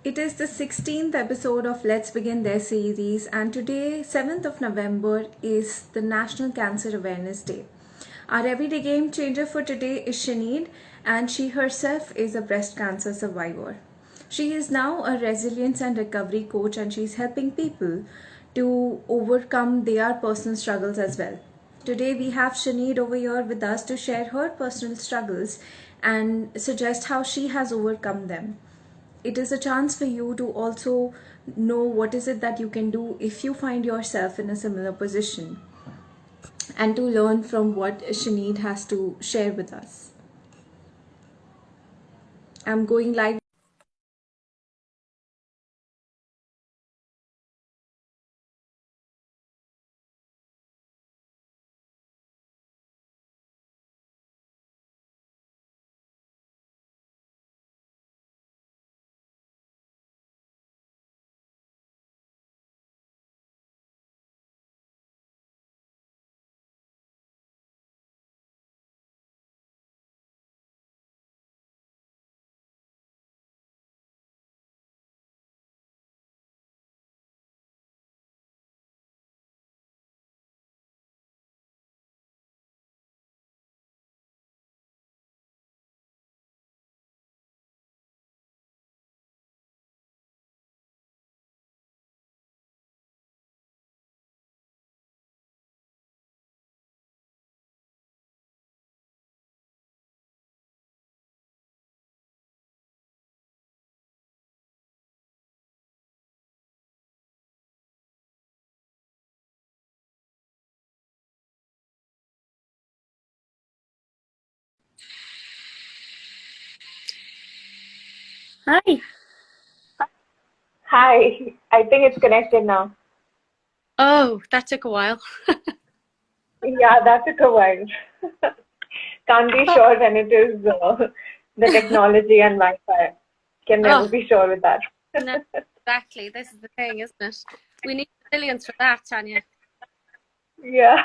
It is the 16th episode of Let's Begin Their series, and today, 7th of November, is the National Cancer Awareness Day. Our everyday game changer for today is Sinead, and she herself is a breast cancer survivor. She is now a resilience and recovery coach, and she's helping people to overcome their personal struggles as well. Today, we have Sinead over here with us to share her personal struggles and suggest how she has overcome them. It is a chance for you to also know what is it that you can do if you find yourself in a similar position, and to learn from what Sinead has to share with us. I'm going live. Hi. Hi, I think it's connected now. Oh, that took a while. Yeah, that took a while. Can't be Oh, sure when it is the technology and Wi-Fi. Can never oh, be sure with that. no, exactly. This is the thing, isn't it? We need resilience for that, Tanya. Yeah.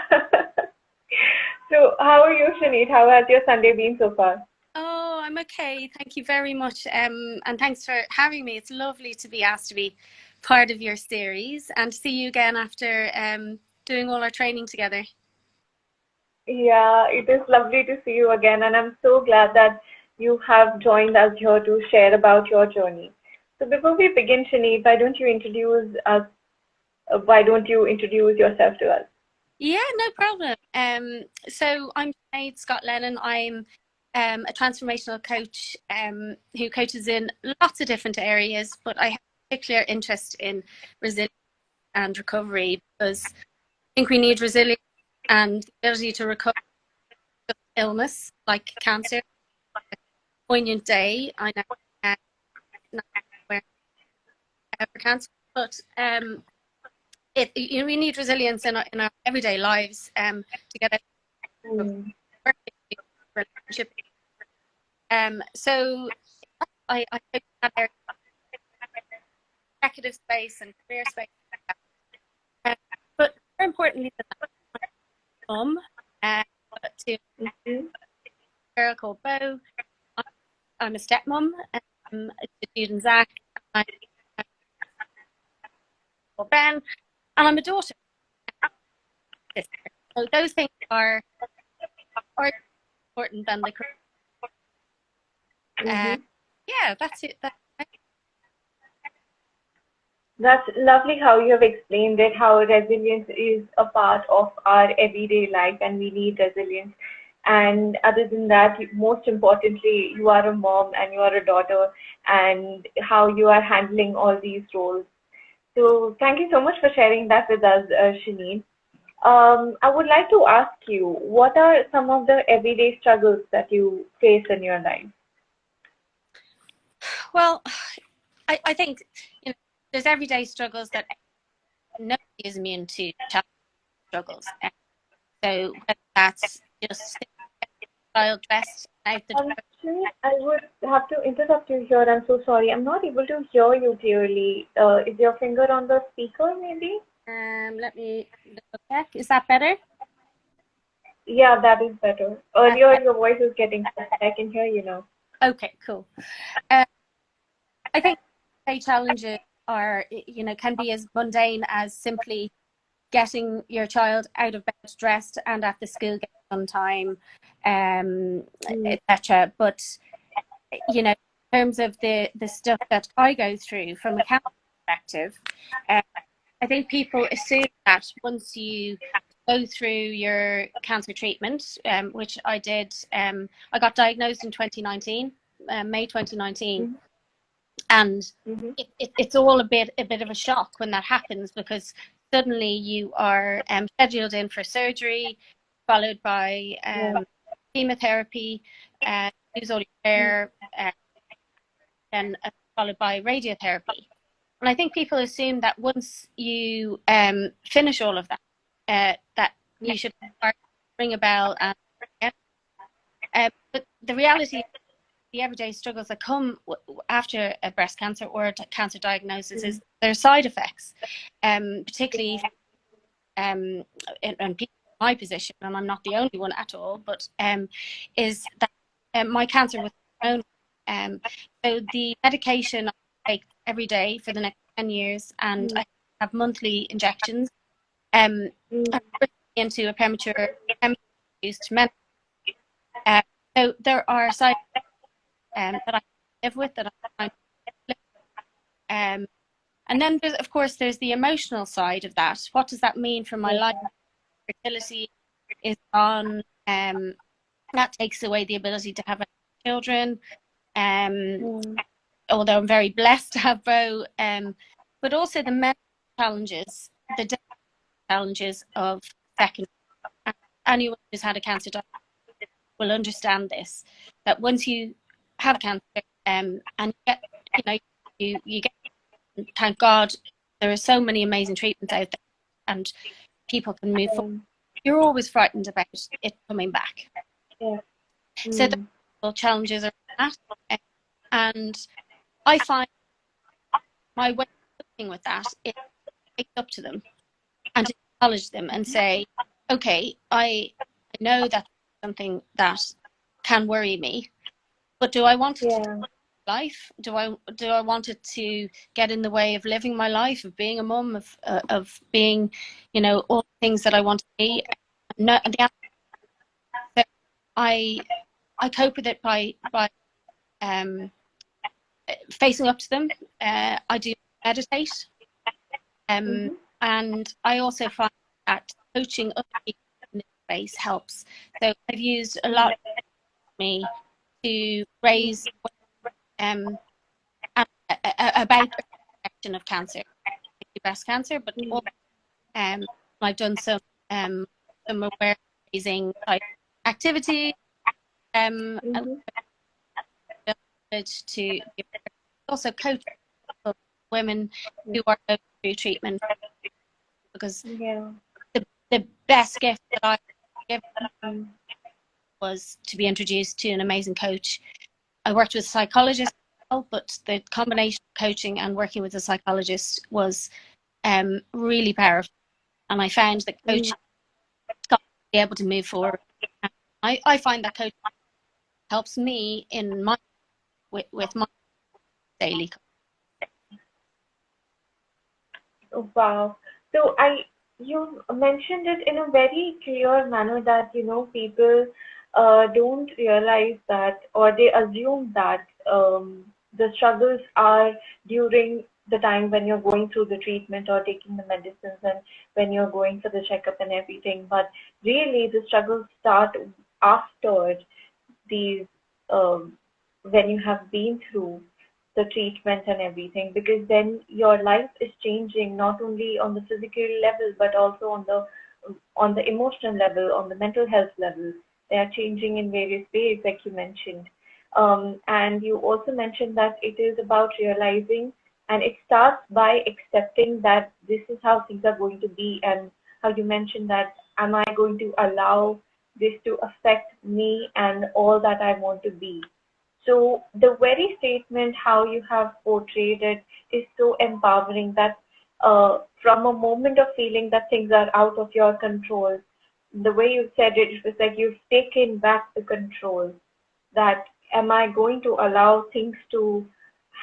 So, how are you, Sinead? How has your Sunday been so far? Oh, I'm okay. Thank you very much. And thanks for having me. It's lovely to be asked to be part of your series and to see you again after doing all our training together. Yeah, it is lovely to see you again, and I'm so glad that you have joined us here to share about your journey. So, before we begin, Sinead, why don't you introduce us? Why don't you introduce yourself to us? Yeah, no problem. So I'm Sinead Scott Lennon. I'm a transformational coach who coaches in lots of different areas, but I have a particular interest in resilience and recovery because I think we need resilience and the ability to recover from illness like cancer. A poignant day, I know, not aware of cancer, but we need resilience in our everyday lives to get out of Hmm. work, relationship. So I coach that area, executive space and career space. Um, but more importantly than that, mum uh, to a Mhm. girl called Bo. I'm a stepmom to Jude and Zach. I'm called Ben, and I'm a daughter. Sister. So those things are important than the career. Uh, Mhm. yeah, that's it. That's lovely how you have explained it, how resilience is a part of our everyday life and we need resilience. And other than that, most importantly, you are a mom and you are a daughter, and how you are handling all these roles. So, thank you so much for sharing that with us, Shaneen. I would like to ask you, what are some of the everyday struggles that you face in your life? Well, I think there's everyday struggles that nobody is immune to child struggles. So whether that's just child dressed out the door. Actually, I would have to interrupt you here. I'm so sorry. I'm not able to hear you clearly. Is your finger on the speaker, maybe? Let me double check. Is that better? Yeah, that is better. Earlier, your voice was getting cut. I can hear you now. Okay, cool. Uh, I think everyday challenges are, you know, can be as mundane as simply getting your child out of bed dressed and at the school gate on time, etc. But, you know, in terms of the stuff that I go through from a cancer perspective, I think people assume that once you go through your cancer treatment, which I did, I got diagnosed in 2019, May 2019, and it's all a bit of a shock when that happens, because suddenly you are scheduled in for surgery, followed by chemotherapy, lose all your hair, then followed by radiotherapy. And I think people assume that once you finish all of that, that you should start, ring a bell, and but the reality, the everyday struggles that come after a breast cancer or a cancer diagnosis is there are side effects, particularly in people in my position, and I'm not the only one at all, but is that my cancer was known. So the medication I take every day for the next 10 years, and I have monthly injections, into a premature induced menopause. So there are side effects that I live with, that I'm and then there's, of course, there's the emotional side of that. What does that mean for my life? Fertility is gone. That takes away the ability to have children. Although I'm very blessed to have Bo, but also the mental challenges, the challenges of second. Anyone who's had a cancer diagnosis will understand this. That once you have cancer, and you get, you get, thank God, there are so many amazing treatments out there, and people can move forward. You're always frightened about it coming back. So the challenges are that, and I find my way of coping with that is to take up to them and to acknowledge them and say, okay, I know that's something that can worry me, but do I want it to life? Do I want it to get in the way of living my life, of being a mum, of being, all the things that I want to be? No, the answer, so I cope with it by facing up to them. I do meditate, and I also find that coaching other people in this space helps. So I've used a lot of me to raise about protection of cancer, breast cancer, but also, I've done some awareness raising type activity, and to also coach women who are going through treatment, because the best gift that I gave them was to be introduced to an amazing coach. I worked with a psychologist, but the combination of coaching and working with a psychologist was really powerful, and I found that coaching got me to be able to move forward. I find that coaching helps me in my with my daily. Wow. So you mentioned it in a very clear manner that, people don't realize that, or they assume that the struggles are during the time when you're going through the treatment or taking the medicines, and when you're going for the checkup and everything. But really, the struggles start after these, when you have been through the treatment and everything, because then your life is changing, not only on the physical level but also on the emotional level, on the mental health level. They are changing in various ways, like you mentioned. And you also mentioned that it is about realizing, and it starts by accepting that this is how things are going to be, and how you mentioned that, am I going to allow this to affect me and all that I want to be? So the very statement, how you have portrayed it, is so empowering, that from a moment of feeling that things are out of your control, the way you said it, it was like you've taken back the control. That, am I going to allow things to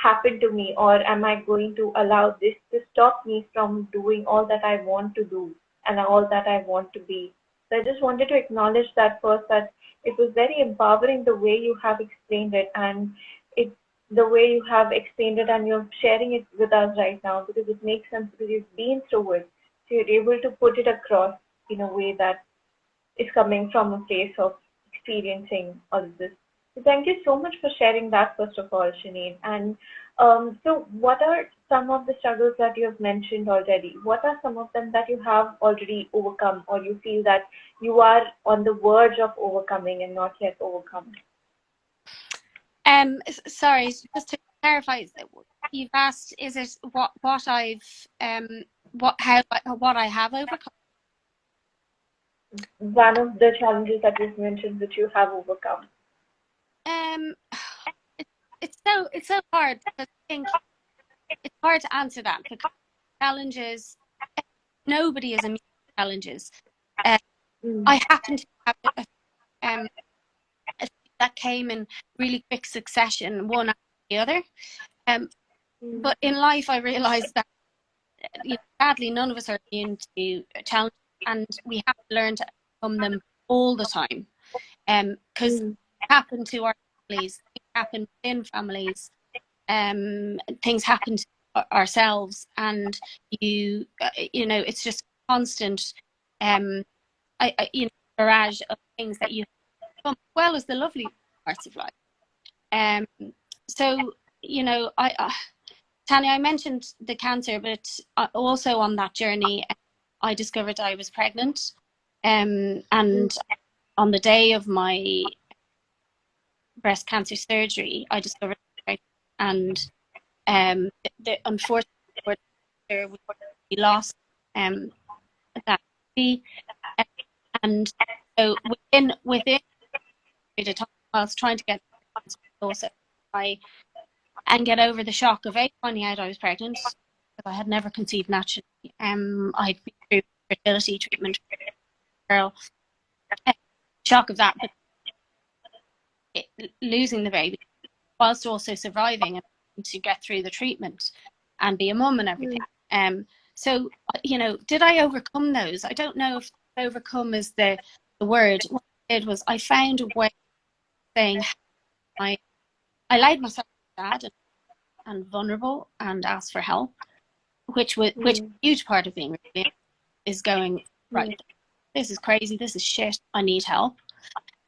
happen to me, or am I going to allow this to stop me from doing all that I want to do and all that I want to be? So I just wanted to acknowledge that first, that it was very empowering the way you have explained it, and it the way you have explained it, and you're sharing it with us right now, because it makes sense, because you've been through it. So you're able to put it across in a way that is coming from a place of experiencing all of this. So thank you so much for sharing that, first of all, Sinead. And so, what are some of the struggles that you have mentioned already? What are some of them that you have already overcome, or you feel that you are on the verge of overcoming and not yet overcome? Sorry, just to clarify, you've asked, is it what I've what I have overcome? One of the challenges that you've mentioned that you have overcome. Um, it's so hard, because I think it's hard to answer that, because challenges, nobody is immune to challenges. I happen to have a few that came in really quick succession, one after the other. But in life, I realized that, sadly, none of us are immune to challenges, and we have to learn to overcome them all the time. Because happen to our families, things happen within families, things happen to ourselves, and it's just constant, barrage of things that you have, as well as the lovely parts of life. So, Tanya, I mentioned the cancer, but also on that journey, I discovered I was pregnant, and on the day of my breast cancer surgery, I discovered I was pregnant, and unfortunately, we lost that baby, and so within a period of time, I was trying to get also and get over the shock of finding out I was pregnant, because I had never conceived naturally. I'd been through fertility treatment for a girl. Shock of that, but losing the baby whilst also surviving and to get through the treatment and be a mum and everything. So, did I overcome those? I don't know if overcome is the word. What I did was I found a way of saying I allowed myself to be sad and vulnerable and ask for help, which is a huge part of being resilient, is going, right, this is crazy, this is shit, I need help.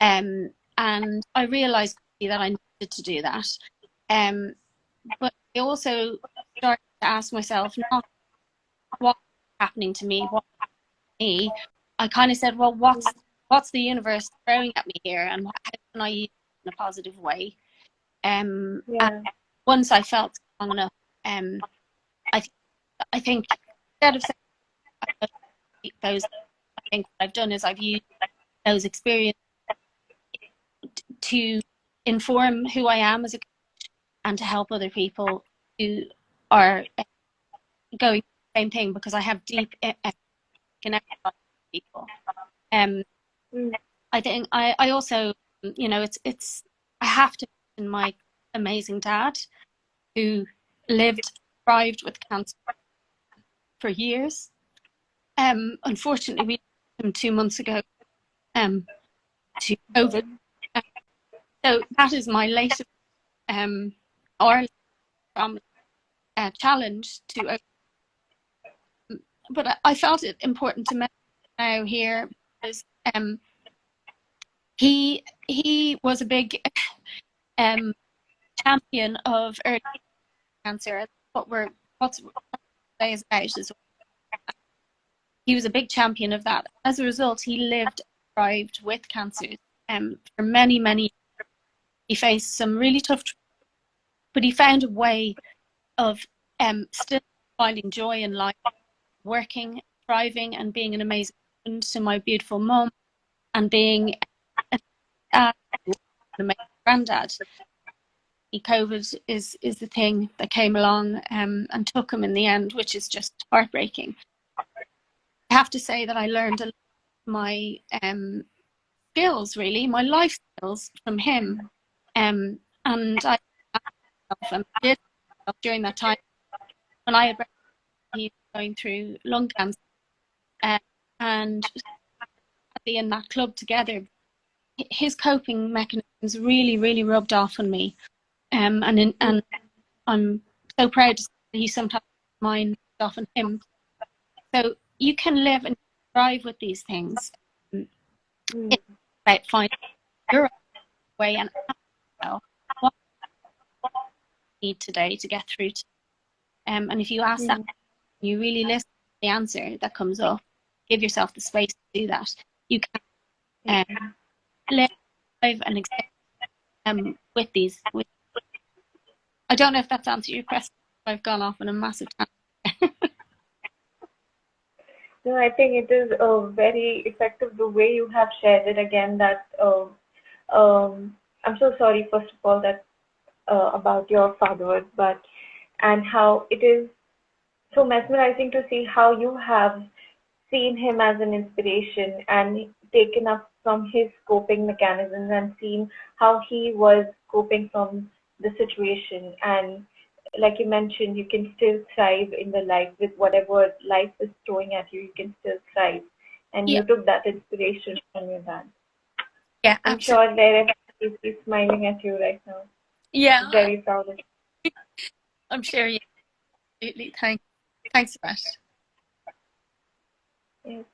And I realized that I needed to do that. But I also started to ask myself, not what's happening to me, what's me. I kind of said, well, what's the universe throwing at me here, and how can I use it in a positive way? And once I felt strong enough, I think instead of saying those, I think what I've done is I've used those experiences to inform who I am as a coach, and to help other people who are going through the same thing, because I have deep connection with people. I think I also, it's I have to mention my amazing dad, who thrived with cancer for years. Unfortunately, we lost him 2 months ago to COVID. So that is my latest our challenge to. But I felt it important to mention now here, because he was a big champion of early cancer. What's today is about is he was a big champion of that. As a result, he lived and thrived with cancers for many, many years. He faced some really tough, but he found a way of still finding joy in life, working, thriving, and being an amazing husband to my beautiful mum, and being an amazing granddad. COVID is the thing that came along and took him in the end, which is just heartbreaking. I have to say that I learned a lot of my skills, really, my life skills from him, and I did during that time when I had read he was going through lung cancer, and in that club together, his coping mechanisms really rubbed off on me, and I'm so proud to say that he sometimes mine off on him. So you can live and thrive with these things. It's about finding your way and what you need today to get through to. And if you ask that, you really listen to the answer that comes up, give yourself the space to do that. You can live and exist with these. I don't know if that's answered your question. I've gone off on a massive tangent. No, I think it is very effective the way you have shared it again. That I'm so sorry, first of all, that about your father, but and how it is so mesmerizing to see how you have seen him as an inspiration and taken up from his coping mechanisms and seen how he was coping from the situation. And like you mentioned, you can still thrive in the life with whatever life is throwing at you, you can still thrive. And Yeah, you took that inspiration from your dad. yeah, I'm absolutely. sure Derek is smiling at you right now. Yeah, Very proud of you. I'm sure. Yeah, absolutely. Thanks for that. Yes.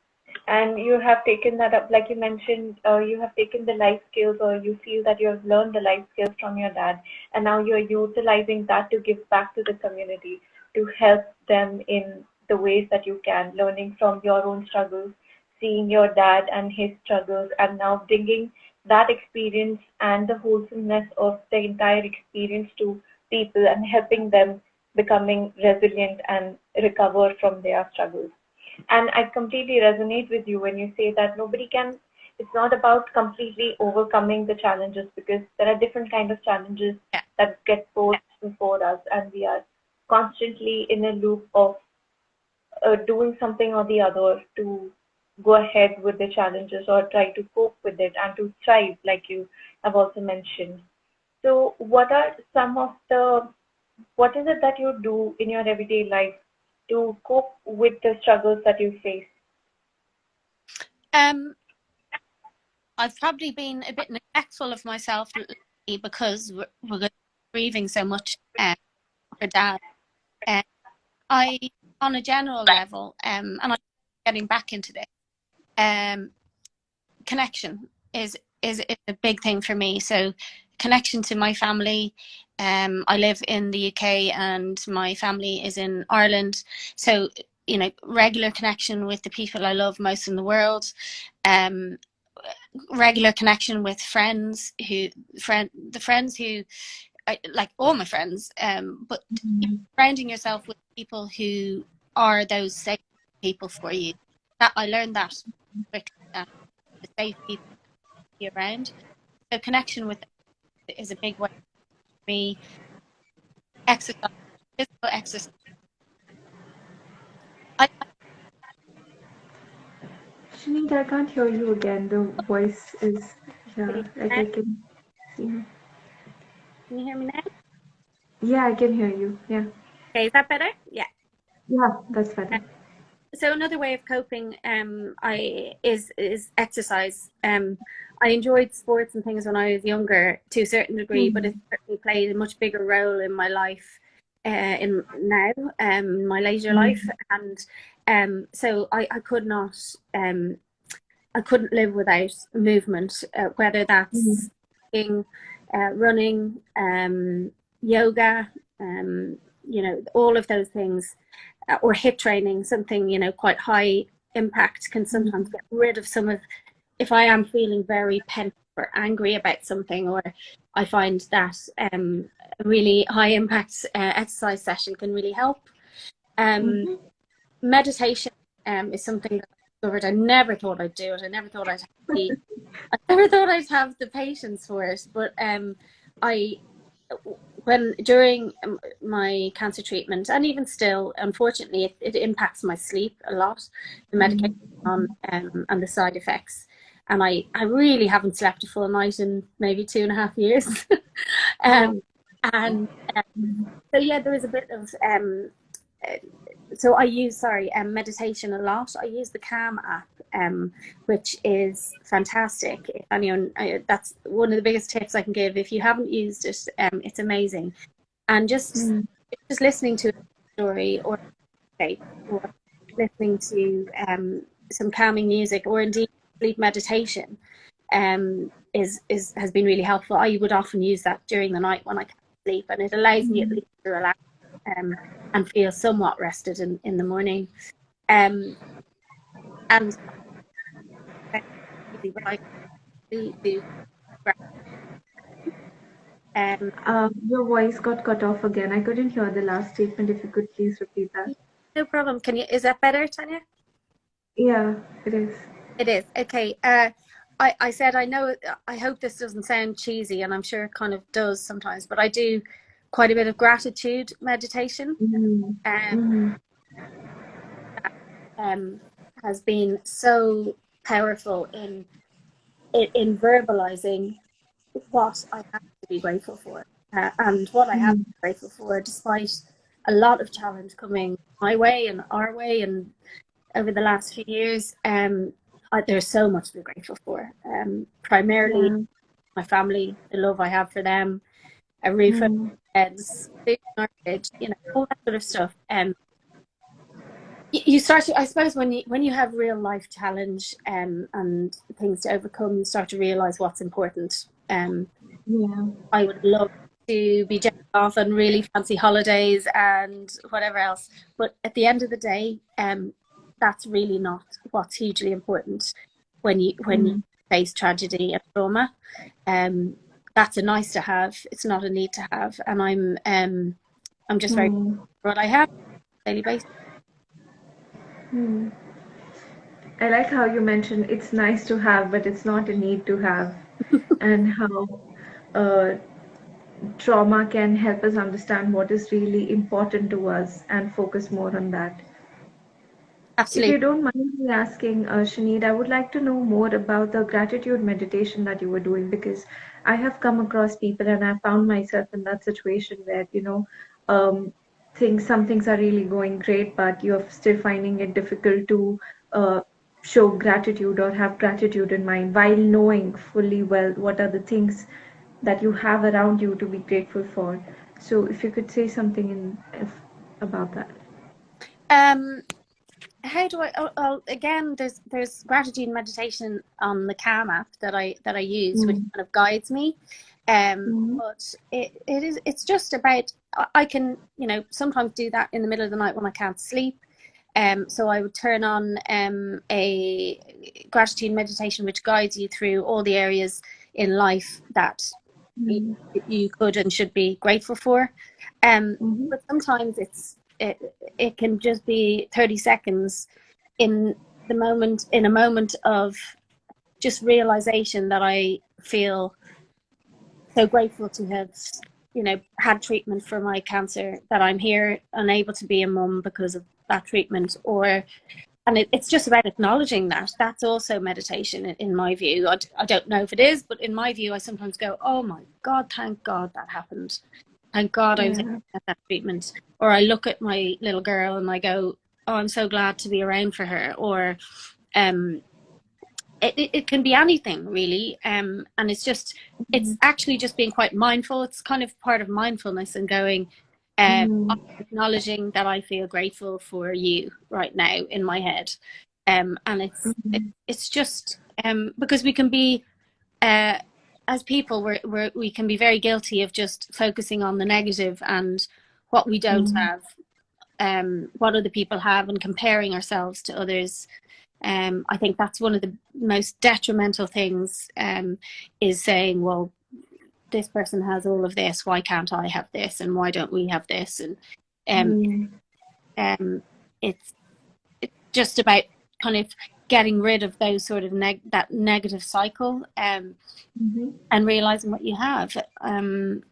And you have taken that up, like you mentioned, you have taken the life skills, or you feel that you have learned the life skills from your dad, and now you're utilizing that to give back to the community, to help them in the ways that you can, learning from your own struggles, seeing your dad and his struggles, and now bringing that experience and the wholesomeness of the entire experience to people and helping them becoming resilient and recover from their struggles. And I completely resonate with you when you say that nobody can, it's not about completely overcoming the challenges, because there are different kind of challenges Yeah, that get posed before us, and we are constantly in a loop of doing something or the other to go ahead with the challenges or try to cope with it and to thrive, like you have also mentioned. So what are some of the, what is it that you do in your everyday life to cope with the struggles that you face? um, I've probably been a bit neglectful of myself lately because we're grieving so much for Dad. Uh, I, on a general level, and I'm getting back into this. Connection is a big thing for me. So connection to my family. I live in the UK and my family is in Ireland. So, regular connection with the people I love most in the world. Um, Regular connection with the friends who I like, all my friends. But surrounding yourself with people who are those safe people for you. That I learned that quickly, that the safe people be around. So connection with them is a big way for me. Exercise, physical exercise. I Sinead, I can't hear you again. The voice is, yeah, like I can can see her. you hear me now? Yeah, I can hear you. Yeah. Okay, is that better? Yeah. Yeah, that's better. So another way of coping I is exercise. I enjoyed sports and things when I was younger to a certain degree, but it certainly played a much bigger role in my life in now, my later life. And so I could not I couldn't live without movement, whether that's walking, running, yoga, all of those things, or hit training, something, quite high impact, can sometimes get rid of some of, if I am feeling very pent or angry about something, or I find that a really high impact exercise session can really help. Meditation is something that I discovered. I never thought I'd do it. I never thought I'd have the patience for it. But I, when during my cancer treatment, and even still, unfortunately, it impacts my sleep a lot. The medication on and the side effects, and I really haven't slept a full night in maybe 2.5 years. And so yeah, there is a bit of so I use meditation a lot. I use the Calm app, which is fantastic. If anyone, that's one of the biggest tips I can give. If you haven't used it, it's amazing. And just listening to a story or tape, or listening to some calming music, or indeed sleep meditation, is has been really helpful. I would often use that during the night when I can't sleep, and it allows me at least to relax and feel somewhat rested in the morning. And but I do. Um, Your voice got cut off again. I couldn't hear the last statement. If you could please repeat that. no problem. Can you? Is that better, Tanya? Yeah, it is. It is. Okay. I said, I know, I hope this doesn't sound cheesy, and I'm sure it kind of does sometimes, but I do quite a bit of gratitude meditation. Has been so powerful in verbalizing what I have to be grateful for, and what I have to be grateful for, despite a lot of challenge coming my way and our way, and over the last few years. There's so much to be grateful for. Primarily my family, the love I have for them, a roof over their heads, food in our fridge, all that sort of stuff. You start to, I suppose, when you have real life challenge and things to overcome, you start to realize what's important. I would love to be jetting off on really fancy holidays and whatever else, but at the end of the day, that's really not what's hugely important when you face tragedy and trauma. That's a nice to have. It's not a need to have. And I'm just very grateful for what I have on a daily basis. I like how you mentioned it's nice to have, but it's not a need to have, and how trauma can help us understand what is really important to us and focus more on that. If Absolutely. you don't mind me asking, Sinead, I would like to know more about the gratitude meditation that you were doing, because I have come across people and I found myself in that situation where, um, some things are really going great, but you're still finding it difficult to show gratitude or have gratitude in mind while knowing fully well what are the things that you have around you to be grateful for. So if you could say something about that. How do again, there's gratitude meditation on the Calm app that I use, which kind of guides me. But it's just about, I can, sometimes do that in the middle of the night when I can't sleep. So I would turn on a gratitude meditation which guides you through all the areas in life that you could and should be grateful for. But sometimes it can just be 30 seconds in a moment of just realization that I feel so grateful to have had treatment for my cancer, that I'm here and able to be a mum because of that treatment. And it's just about acknowledging that. That's also meditation in my view. I don't know if it is, but in my view, I sometimes go, oh my God, thank God that happened. Thank God I was able to get that treatment. Or I look at my little girl and I go, oh, I'm so glad to be around for her. Or it can be anything really. And it's actually just being quite mindful. It's kind of part of mindfulness and going, acknowledging that I feel grateful for you right now in my head. And it's just because we can be, as people, we can be very guilty of just focusing on the negative and what we don't have, what other people have, and comparing ourselves to others. I think that's one of the most detrimental things, is saying, well, this person has all of this, why can't I have this, and why don't we have this? And it's just about kind of getting rid of those sort of that negative cycle, and realizing what you have, and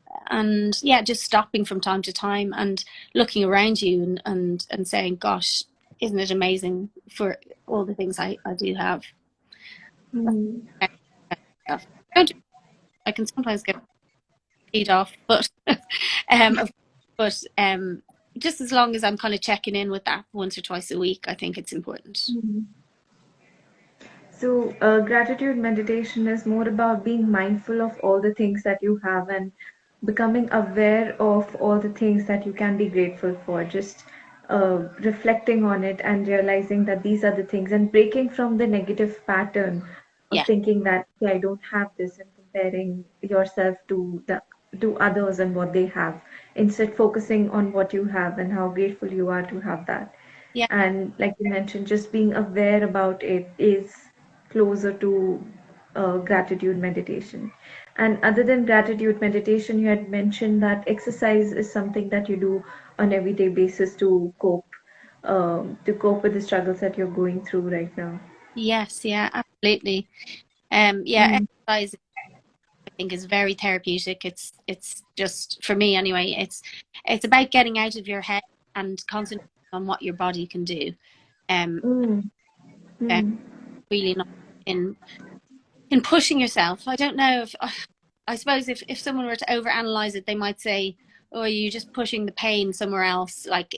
just stopping from time to time and looking around you and saying, gosh, isn't it amazing for all the things I do have. I can sometimes get paid off, but of but just as long as I'm kind of checking in with that once or twice a week, I think it's important. Mhm. So, gratitude meditation is more about being mindful of all the things that you have and becoming aware of all the things that you can be grateful for. Just reflecting on it and realizing that these are the things and breaking from the negative pattern of Yeah, thinking that, "Okay, I don't have this," and comparing yourself to others and what they have. Instead, focusing on what you have and how grateful you are to have that. yeah, And like you mentioned, just being aware about it is closer to gratitude meditation. And other than gratitude meditation, you had mentioned that exercise is something that you do on everyday basis to cope with the struggles that you're going through right now. yes, yeah, absolutely. Yeah, Mm, exercise I think is very therapeutic. It's just for me anyway. It's about getting out of your head and concentrating on what your body can do. Um, mm, uh, mm, really not in pushing yourself. I don't know if I suppose if someone were to overanalyze it, they might say, "Oh, you're just pushing the pain somewhere else, like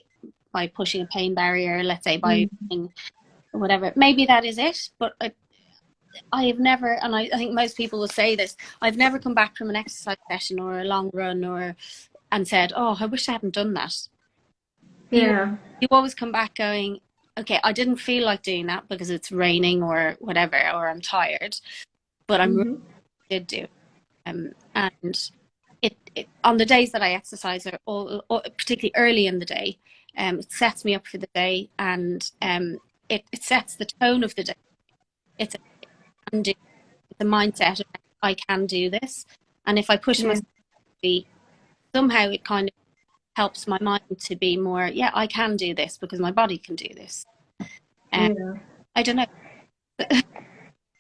by pushing a pain barrier, let's say by mm, whatever." Maybe that is it, but I have never, and I think most people will say this, I've never come back from an exercise session or a long run and said, "Oh, I wish I hadn't done that." You yeah. you always come back going, "Okay, I didn't feel like doing that because it's raining or whatever, or I'm tired, but I'm really Mm-hmm. did do it." And it on the days that I exercise, or particularly early in the day, it sets me up for the day, and it sets the tone of the day. It's a can do, it's a mindset of I can do this, and if I push Yeah. myself, somehow it kind of helps my mind to be more, yeah, I can do this because my body can do this. Um, Yeah. I don't know,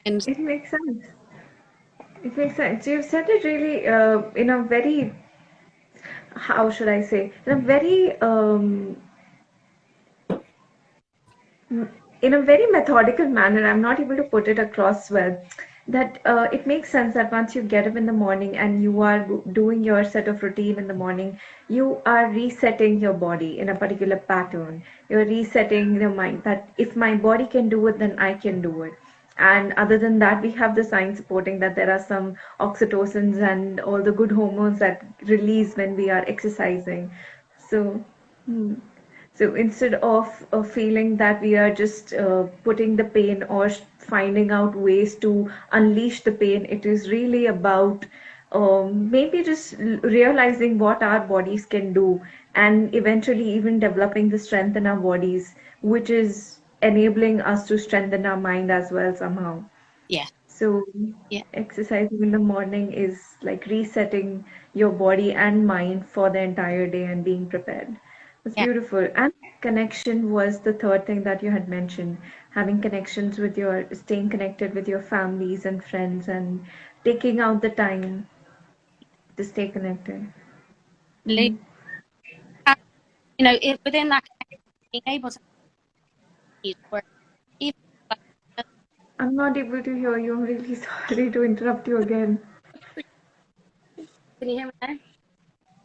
and It makes sense. It makes sense. You've said it really in a very, how should I say, in a very in a very methodical manner. I'm not able to put it across well. That it makes sense that once you get up in the morning and you are doing your set of routine in the morning, you are resetting your body in a particular pattern. You're resetting your mind that if my body can do it, then I can do it. And other than that, we have the science supporting that there are some oxytocins and all the good hormones that release when we are exercising. So, hmm. So instead of feeling that we are just putting the pain or finding out ways to unleash the pain, it is really about maybe just realizing what our bodies can do and eventually even developing the strength in our bodies, which is enabling us to strengthen our mind as well somehow. yeah, So, yeah, exercising in the morning is like resetting your body and mind for the entire day and being prepared. It's yeah, beautiful. And connection was the third thing that you had mentioned. Having connections with staying connected with your families and friends and taking out the time to stay connected. absolutely. Mm. And, within that, being able to eat, or even like, I'm not able to hear you. I'm really sorry to interrupt you again. can you hear me now?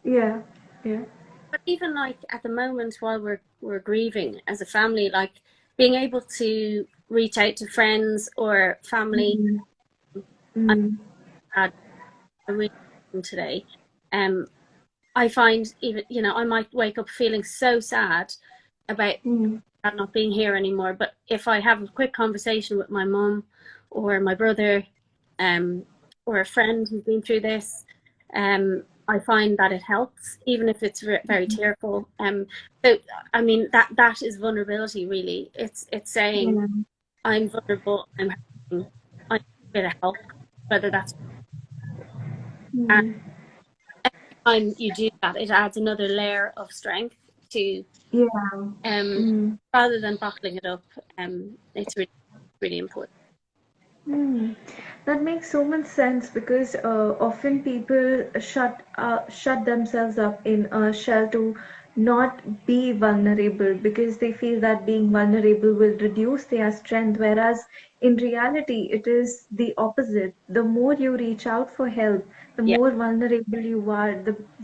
Yeah, yeah. But even like at the moment while we're grieving as a family, like being able to reach out to friends or family. Mm, I mm, had a really today. Um, I find even I might wake up feeling so sad about mm, dad not being here anymore. But if I have a quick conversation with my mum or my brother, um, or a friend who's been through this, I find that it helps, even if it's very tearful. So I mean that is vulnerability. Really, it's saying yeah. I'm vulnerable, I'm hurting, I need a bit of help, whether that's and Mm, every time you do that, it adds another layer of strength to yeah. um Mm. rather than bottling it up. It's really important. Hmm. That makes so much sense because often people shut themselves up in a shell to not be vulnerable because they feel that being vulnerable will reduce their strength, whereas in reality it is the opposite. The more you reach out for help, the Yeah. more vulnerable you are,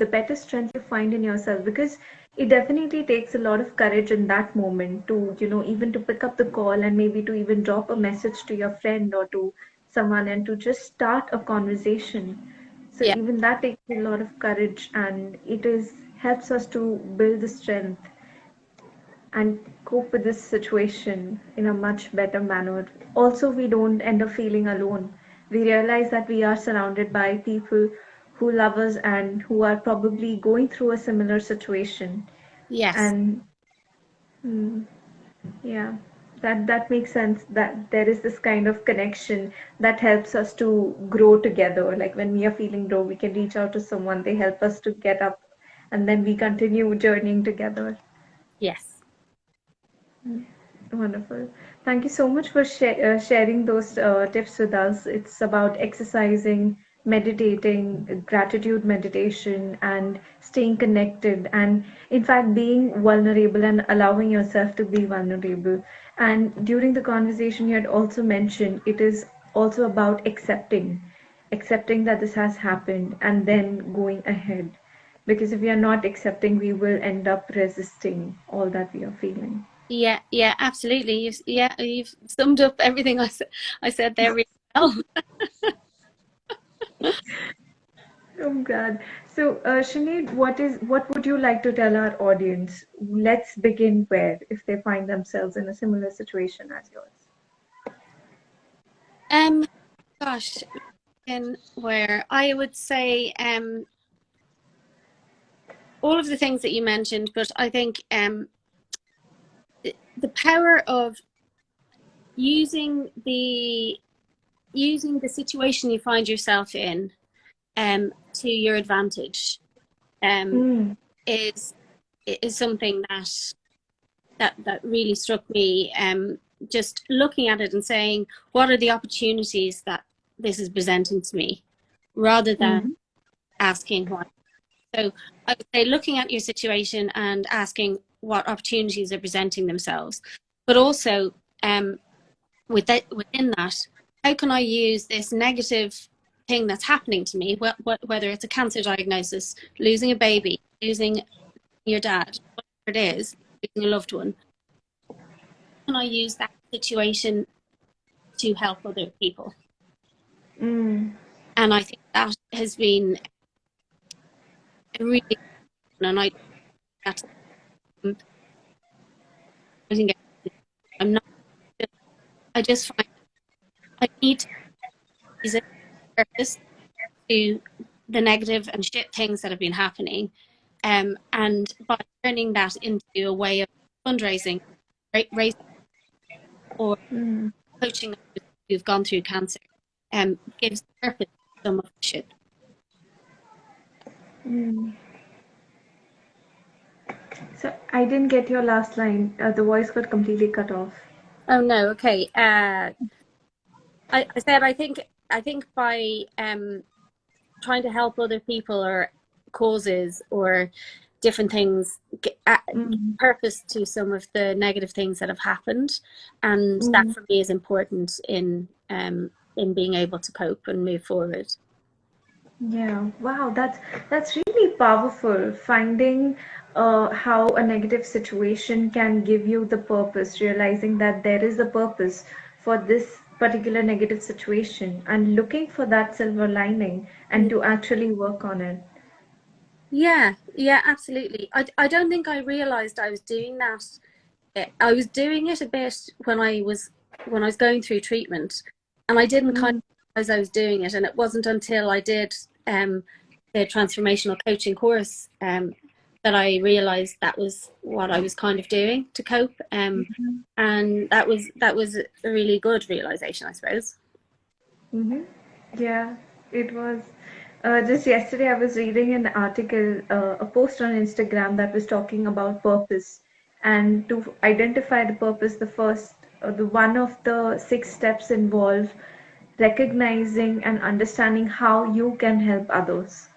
the better strength you find in yourself, because it definitely takes a lot of courage in that moment to, even to pick up the call and maybe to even drop a message to your friend or to someone and to just start a conversation. So Yeah. even that takes a lot of courage, and it is helps us to build the strength and cope with this situation in a much better manner. Also, we don't end up feeling alone. We realize that we are surrounded by people who love us and who are probably going through a similar situation. Yes. And mm, yeah, that makes sense, that there is this kind of connection that helps us to grow together. Like when we are feeling low, we can reach out to someone, they help us to get up, and then we continue journeying together. Yes. Wonderful. Thank you so much for sharing those tips with us. It's about exercising, meditating, gratitude meditation, and staying connected, and in fact, being vulnerable and allowing yourself to be vulnerable. And during the conversation, you had also mentioned it is also about accepting that this has happened and then going ahead. Because if we are not accepting, we will end up resisting all that we are feeling. Yeah. Yeah. Absolutely. You've summed up everything I said there really well. I'm glad. So, Sinead, what would you like to tell our audience? Let's begin where, if they find themselves in a similar situation as yours. Um. Gosh. In where I would say all of the things that you mentioned, but I think the power of using the situation you find yourself in to your advantage um, Mm, is something that really struck me. Just looking at it and saying, what are the opportunities that this is presenting to me, rather than mm, asking why. So I would say looking at your situation and asking what opportunities are presenting themselves, but also within that, how can I use this negative thing that's happening to me, whether it's a cancer diagnosis, losing a baby, losing your dad, whatever it is, losing a loved one, can I use that situation to help other people? mm, And I think that has been a really, and that's, I think I'm not, I just find I need to use it purpose to the negative and shit things that have been happening. And by turning that into a way of fundraising, raising or mm, coaching others who've gone through cancer, gives purpose to some of the shit. mm. So I didn't get your last line. The voice got completely cut off. Oh no, okay. I said I think by trying to help other people or causes or different things give Mm, purpose to some of the negative things that have happened, and that mm. for me is important in being able to cope and move forward. Yeah, wow, that's really powerful. Finding how a negative situation can give you the purpose, realizing that there is a purpose for this particular negative situation, and looking for that silver lining and to actually work on it. Yeah, yeah, absolutely. I don't think I realized I was doing that. I was doing it a bit when I was going through treatment, and I didn't kind Mm, of realize I was doing it. And it wasn't until I did the transformational coaching course that I realized that was what I was kind of doing to cope. And that was a really good realization, I suppose. mm-hmm. Yeah, it was. Just yesterday, I was reading an article, a post on Instagram that was talking about purpose. And to identify the purpose, the one of the 6 steps involve recognizing and understanding how you can help others.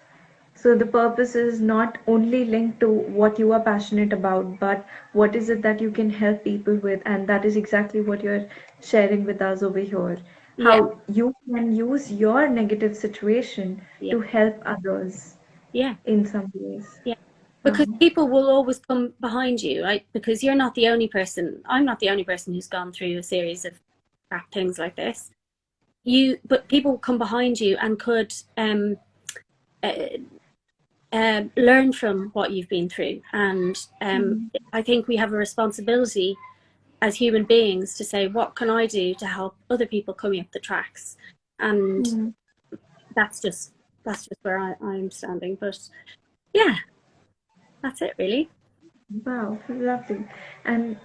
So the purpose is not only linked to what you are passionate about, but what is it that you can help people with, and that is exactly what you're sharing with us over here. Yeah, How you can use your negative situation yeah, to help others yeah, in some ways. yeah. Because Um, people will always come behind you, right? Because you're not the only person. I'm not the only person who's gone through a series of crap things like this. But people come behind you and could uh, learn from what you've been through. And mm, I think we have a responsibility as human beings to say, what can I do to help other people coming up the tracks? And mm. that's just where I'm standing. But yeah, that's it really. Wow, lovely. And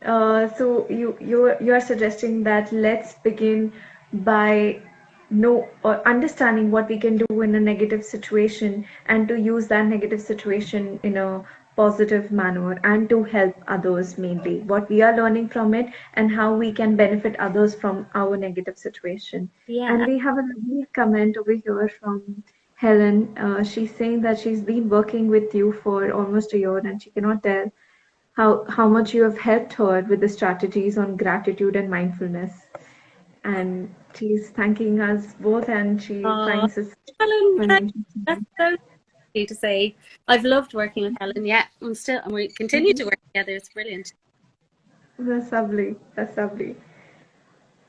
so you're suggesting that let's begin by know or understanding what we can do in a negative situation and to use that negative situation in a positive manner and to help others mainly. What we are learning from it and how we can benefit others from our negative situation. And Yeah. we have a lovely comment over here from Helen. She's saying that she's been working with you for almost a year and she cannot tell how much you have helped her with the strategies on gratitude and mindfulness. And she's thanking us both, and she Oh, finds this Helen, very that's interesting. so sweet to say. I've loved working with Helen. Yeah, and we continue to work together. It's brilliant. That's lovely. That's lovely.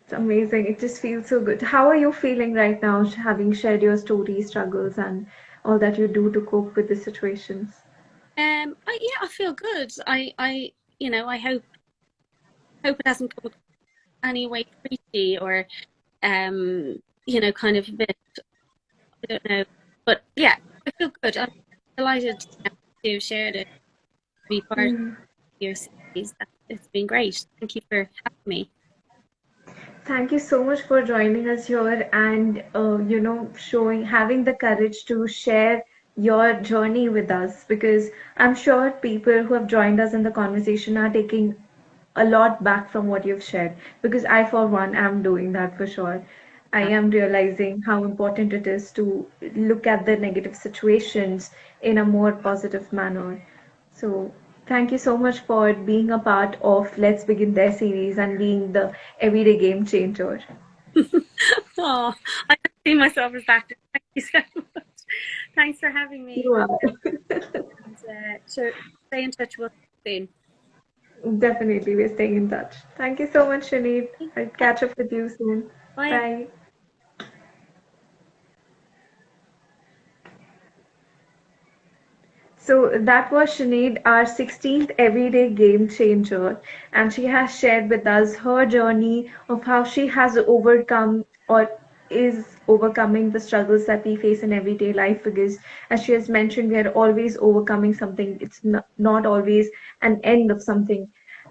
It's amazing. It just feels so good. How are you feeling right now, having shared your stories, struggles, and all that you do to cope with the situations? Yeah, I feel good. I hope it hasn't come across any way preachy or, kind of a bit. I don't know, but yeah, I feel good. I'm delighted to have shared it, to be part of Mm. your series. It's been great. Thank you for having me. Thank you so much for joining us here and having the courage to share your journey with us, because I'm sure people who have joined us in the conversation are taking a lot back from what you've shared, because I for one am doing that for sure. I am realizing how important it is to look at the negative situations in a more positive manner. So thank you so much for being a part of Let's Begin There series and being the everyday game changer. Oh, I don't see myself as that. Thank you so much. Thanks for having me. You are. And sure, stay in touch with you Definitely, we're staying in touch. Thank you so much, Sinead. soon. I'll catch up with you soon. Bye. Bye. So that was Sinead, our 16th everyday game changer, and she has shared with us her journey of how she has overcome or is overcoming the struggles that we face in everyday life. Because, as she has mentioned, we are always overcoming something, it's not always an end of something.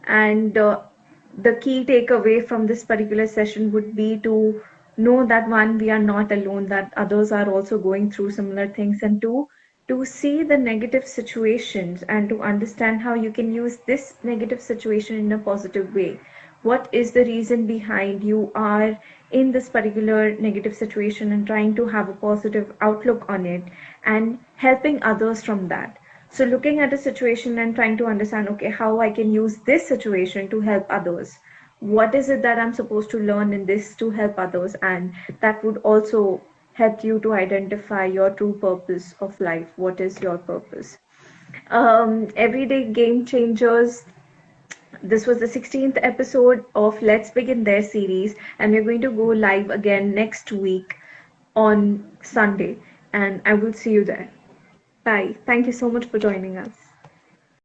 And the key takeaway from this particular session would be to know that one, we are not alone, that others are also going through similar things, and two, to see the negative situations and to understand how you can use this negative situation in a positive way. What is the reason behind you are in this particular negative situation and trying to have a positive outlook on it and helping others from that. So looking at a situation and trying to understand, okay, how I can use this situation to help others. What is it that I'm supposed to learn in this to help others? And that would also help you to identify your true purpose of life. What is your purpose? Everyday game changers. This was the 16th episode of Let's Begin There series, and we're going to go live again next week on Sunday, and I will see you there. Bye. Thank you so much for joining us.